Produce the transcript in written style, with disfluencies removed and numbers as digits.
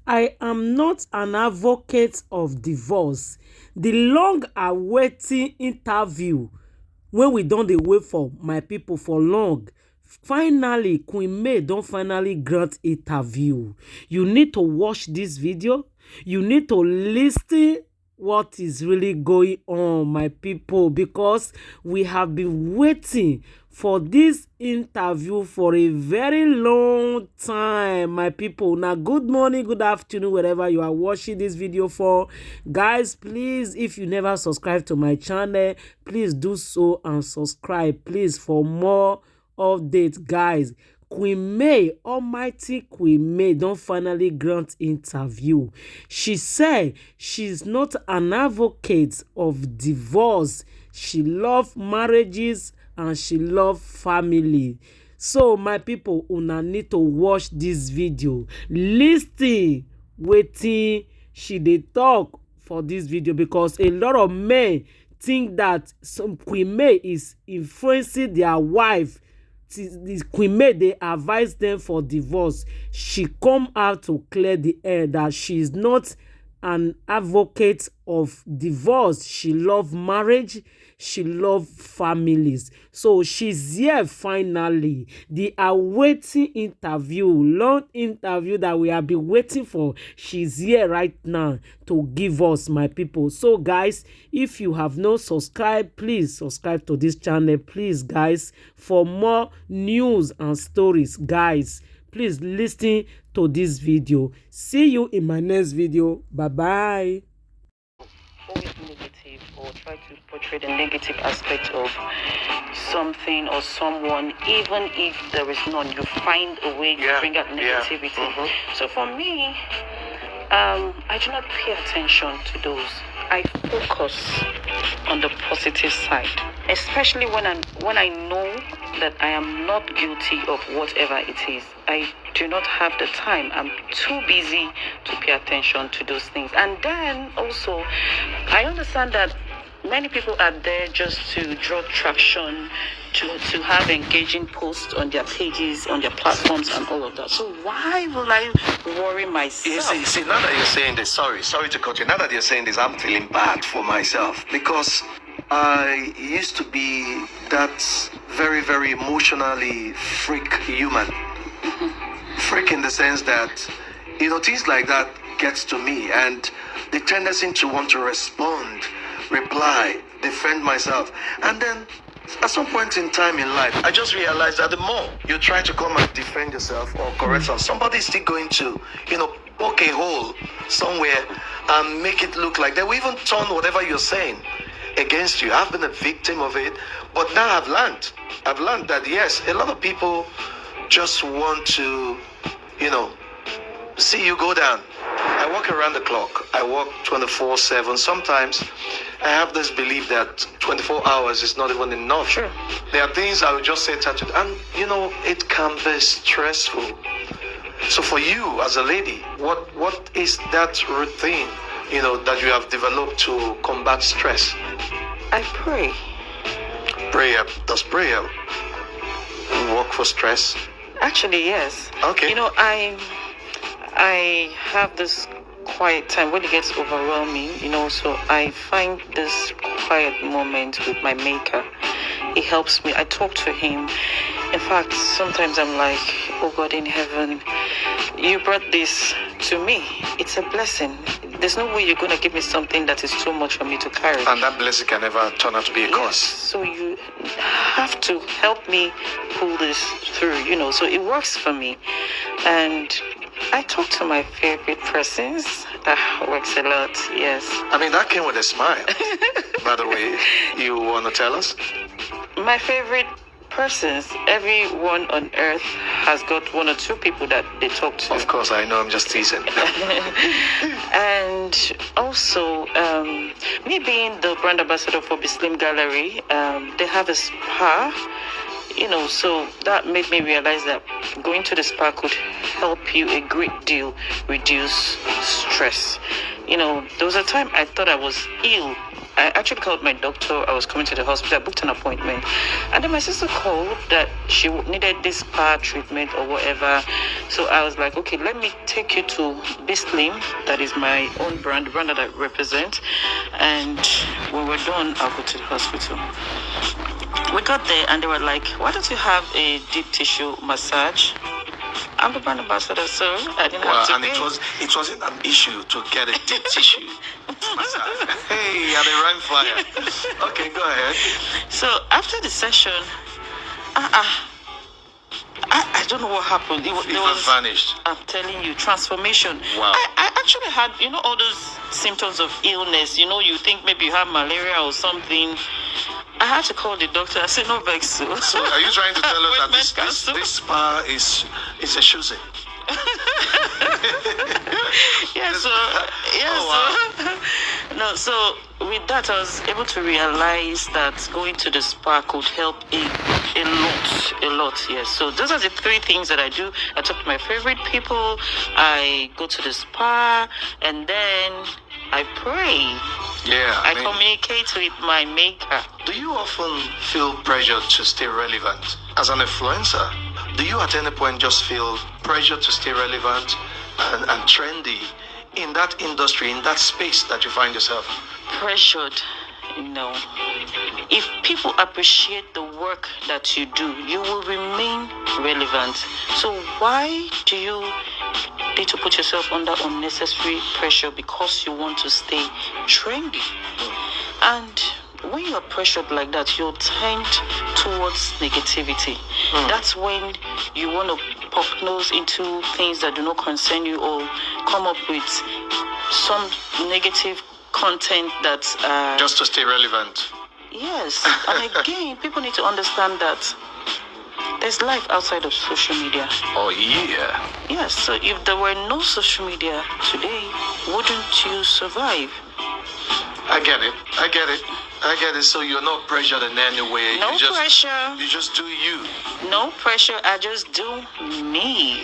I am not an advocate of divorce. The long awaiting interview when we don dey wait for my people for long, finally Queen May don finally grant interview. You need to watch this video, you need to listen what is really going on, my people, because we have been waiting for this interview for a very long time, my people. Now, good morning, good afternoon, wherever you are watching this video for. Guys, please, if you never subscribe to my channel, please do so and subscribe, please, for more updates, guys. Queen May, almighty Queen May, don finally grant interview. She said she's not an advocate of divorce. She love marriages and she love family. So my people, una need to watch this video, listen wetin she dey talk for this video, because a lot of men think that some Queen May is influencing their wife. The Queen May dey advise them for divorce. She come out to clear the air that she is not an advocate of divorce. She love marriage, she love families. So she's here finally. The awaiting interview, long interview that we have been waiting for, she's here right now to give us, my people. So guys, if you have not subscribed, please subscribe to this channel, please, guys, for more news and stories. Guys, please listen to this video. See you in my next video. Bye bye. Always negative, or try to portray the negative aspect of something or someone, even if there is none. You find a way to bring out negativity. So for me, I do not pay attention to those. I focus on the positive side, especially when I know that I am not guilty of whatever it is. I do not have the time. I'm too busy to pay attention to those things. And then also, I understand that many people are there just to draw traction, to have engaging posts on their pages, on their platforms, and all of that. So why will I worry myself? You see, now that you're saying this, sorry to cut you. Now that you're saying this, I'm feeling bad for myself, because I used to be that very, very emotionally freak human. Freak in the sense that, things like that gets to me, and the tendency to want to respond, reply, defend myself. And then at some point in time in life, I just realized that the more you try to come and defend yourself or correct somebody's still going to, poke a hole somewhere and make it look like they will even turn whatever you're saying against you. I've been a victim of it, but now I've learned that yes, a lot of people just want to, see you go down. I work around the clock. I work 24/7. Sometimes I have this belief that 24 hours is not even enough. Sure. There are things I would just say touch it, and it can be stressful. So for you as a lady, what is that routine, that you have developed to combat stress? I pray. Prayer. Does prayer work for stress? Actually, yes. Okay. I have this quiet time when it gets overwhelming, so I find this quiet moment with my maker. It helps me. I talk to him. In fact, sometimes I'm like, oh God in heaven, you brought this to me. It's a blessing. There's no way you're going to give me something that is too much for me to carry. And that blessing can never turn out to be a curse. So you have to help me pull this through, so it works for me. And I talk to my favorite persons. That works a lot, yes. I mean, that came with a smile. By the way, you want to tell us? My favorite persons, everyone on earth has got one or two people that they talk to. Of course, I know, I'm just teasing. And also, me being the brand ambassador for Bislim Gallery, they have a spa, so that made me realize that going to the spa could help you a great deal reduce stress. there was a time I thought I was ill. I actually called my doctor. I was coming to the hospital. I booked an appointment. And then my sister called that she needed this spa treatment or whatever. So I was like, okay, let me take you to Bislim. That is my own brand, the brand that I represent. And when we're done, I'll go to the hospital. We got there and they were like, why don't you have a deep tissue massage? I'm the brand ambassador, so I didn't have to And pay. it wasn't an issue to get a deep tissue massage. Hey, you're the right flyer. Okay, go ahead. So after the session, I don't know what happened. There was vanished. I'm telling you, transformation. Wow. I actually had, all those symptoms of illness. You think maybe you have malaria or something. I had to call the doctor. I said, no vex. So are you trying to tell us that this spa is a choosing? No, so with that, I was able to realize that going to the spa could help a lot, yes. So those are the three things that I do. I talk to my favorite people, I go to the spa, and then I pray. Yeah. I communicate with my maker. Do you often feel pressure to stay relevant as an influencer? Do you at any point just feel pressure to stay relevant and trendy in that industry, in that space that you find yourself? Pressured, no. If people appreciate the work that you do, you will remain relevant. So why do you need to put yourself under unnecessary pressure because you want to stay trendy? And when you're pressured like that, you'll tend towards negativity. That's when you want to pop nose into things that do not concern you or come up with some negative content that's just to stay relevant. Yes. And again, people need to understand that there's life outside of social media. Oh yeah. Yes. So if there were no social media today, wouldn't you survive? I get it. So you're not pressured in any way. No pressure. You just do you. No pressure. I just do me.